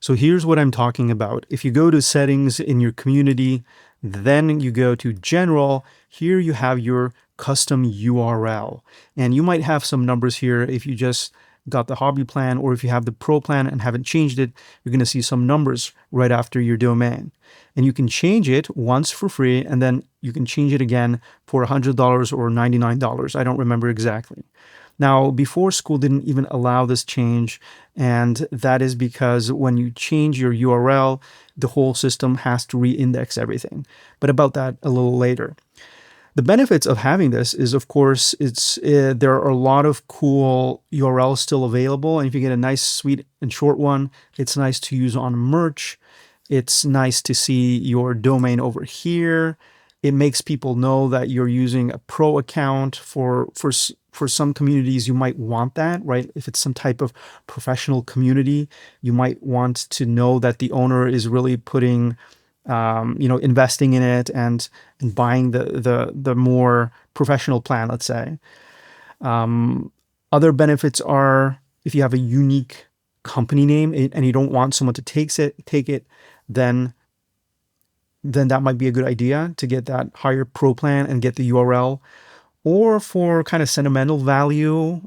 So here's what I'm talking about. If you go to settings in your community, then you go to general, here you have your custom URL. And you might have some numbers here if you just got the hobby plan, or if you have the pro plan and haven't changed it, you're going to see some numbers right after your domain. And you can change it once for free, and then you can change it again for $100 or $99. I don't remember exactly. Now, before, Skool didn't even allow this change, and that is because when you change your URL, the whole system has to re-index everything. But about that a little later. The benefits of having this is, of course, there are a lot of cool URLs still available, and if you get a nice, sweet, and short one, it's nice to use on merch. It's nice to see your domain over here. It makes people know that you're using a pro account. For some communities, you might want that, right? If it's some type of professional community, you might want to know that the owner is really putting, investing in it and buying the more professional plan, let's say. Other benefits are if you have a unique company name and you don't want someone to take it, then that might be a good idea to get that higher pro plan and get the URL. Or for kind of sentimental value,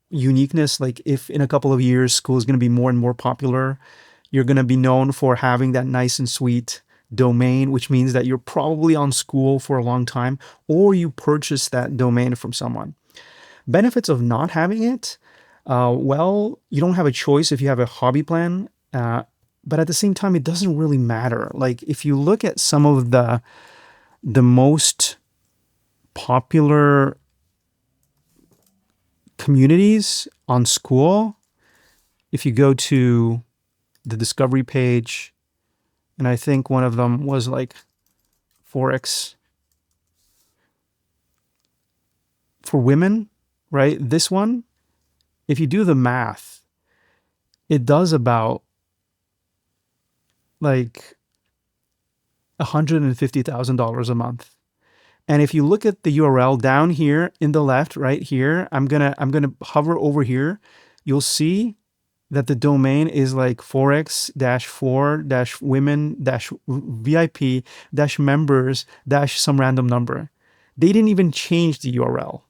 uniqueness, like if in a couple of years Skool is going to be more and more popular, you're going to be known for having that nice and sweet domain, which means that you're probably on Skool for a long time, or you purchased that domain from someone. Benefits of not having it, well, you don't have a choice if you have a hobby plan, but at the same time, it doesn't really matter. Like if you look at some of the most popular communities on Skool, if you go to the discovery page, and I think one of them was like Forex for women, right? This one, if you do the math, it does about like $150,000 a month. And if you look at the URL down here in the left, right here, I'm gonna hover over here. You'll see that the domain is like forex-for-women-vip-members- some random number. They didn't even change the URL.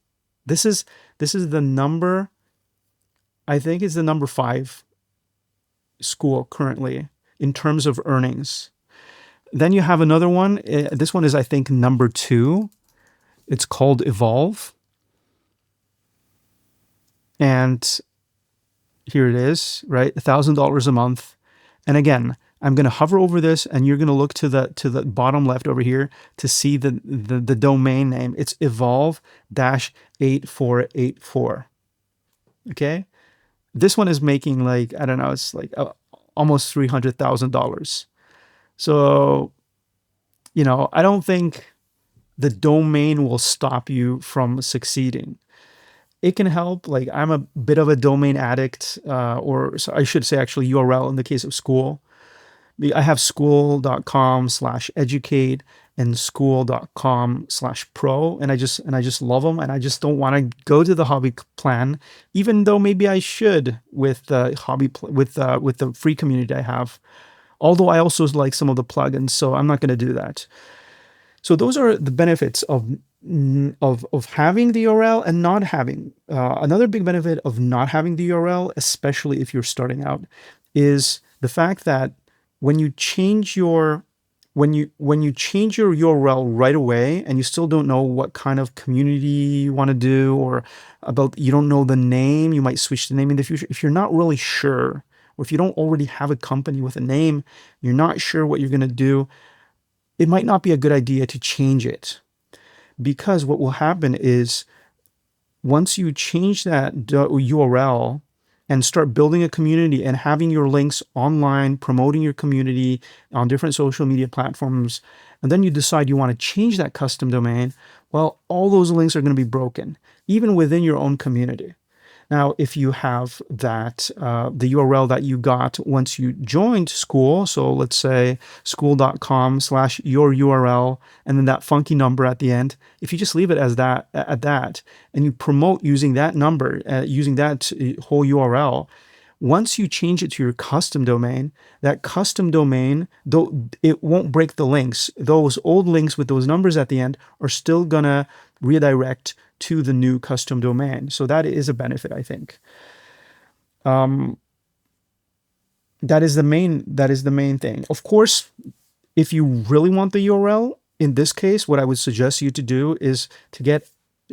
This is the number. I think it's the number 5 Skool currently in terms of earnings. Then you have another one. This one is, I think, number 2. It's called Evolve. And here it is, right? $1,000 a month. And again, I'm going to hover over this, and you're going to look to the bottom left over here to see the domain name. It's evolve-8484. Okay? This one is making like, I don't know, it's like almost $300,000. So, I don't think the domain will stop you from succeeding. It can help. Like I'm a bit of a domain addict, or so I should say actually URL in the case of Skool. I have skool.com/educate and skool.com/pro, and I just love them, and I just don't want to go to the hobby plan, even though maybe I should with the with the free community I have. Although I also like some of the plugins, so I'm not going to do that. So those are the benefits of having the URL and not having. Another big benefit of not having the URL, especially if you're starting out, is the fact that when you change your URL right away and you still don't know what kind of community you want to do, or you don't know the name, you might switch the name in the future. If you're not really sure, or if you don't already have a company with a name, you're not sure what you're going to do, it might not be a good idea to change it. Because what will happen is once you change that URL and start building a community and having your links online, promoting your community on different social media platforms, and then you decide you want to change that custom domain, well, all those links are going to be broken, even within your own community. Now, if you have that, the URL that you got once you joined Skool, so let's say skool.com/your-URL, and then that funky number at the end, if you just leave it as that, and you promote using that number, using that whole URL, Once you change it to your custom domain, that custom domain, though it won't break the links, those old links with those numbers at the end are still gonna redirect to the new custom domain. So that is a benefit, I think. That is the main thing. Of course, if you really want the URL, in this case, what I would suggest you to do is to get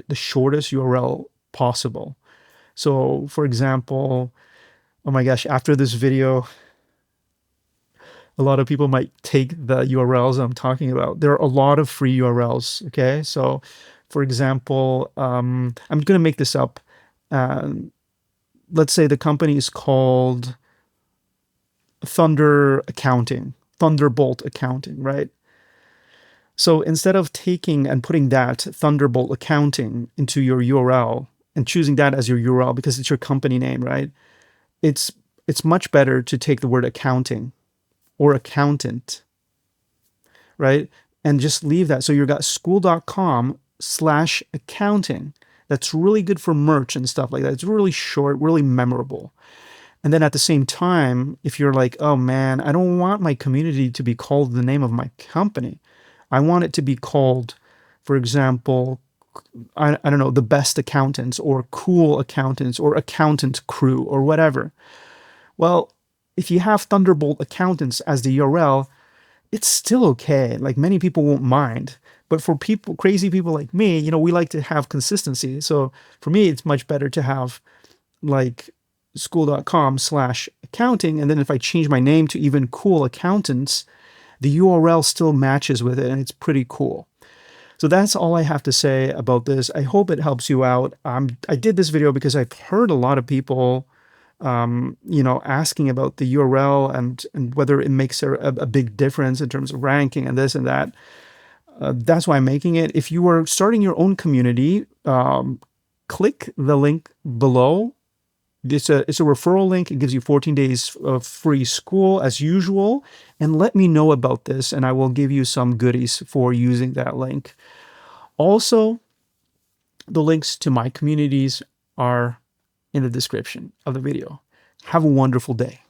the shortest URL possible. So for example, oh my gosh, after this video, a lot of people might take the URLs I'm talking about. There are a lot of free URLs, okay? So for example, I'm going to make this up. Let's say the company is called Thunderbolt-Accounting, right? So instead of taking and putting that Thunderbolt-Accounting into your URL and choosing that as your URL because it's your company name, right? It's much better to take the word accounting or accountant, right? And just leave that. So you've got skool.com/accounting. That's really good for merch and stuff like that. It's really short, really memorable. And then at the same time, if you're like, oh man, I don't want my community to be called the name of my company. I want it to be called, for example, I don't know, the best accountants or cool accountants or accountant crew or whatever. Well, if you have Thunderbolt Accountants as the URL, it's still okay. Like many people won't mind. But for people, crazy people like me, we like to have consistency. So for me, it's much better to have like skool.com/accounting. And then if I change my name to even cool accountants, the URL still matches with it and it's pretty cool. So that's all I have to say about this. I hope it helps you out. I did this video because I've heard a lot of people asking about the URL and whether it makes a big difference in terms of ranking and this and that. That's why I'm making it. If you are starting your own community, click the link below. It's a referral link. It gives you 14 days of free school as usual. And let me know about this and I will give you some goodies for using that link. Also, the links to my communities are in the description of the video. Have a wonderful day.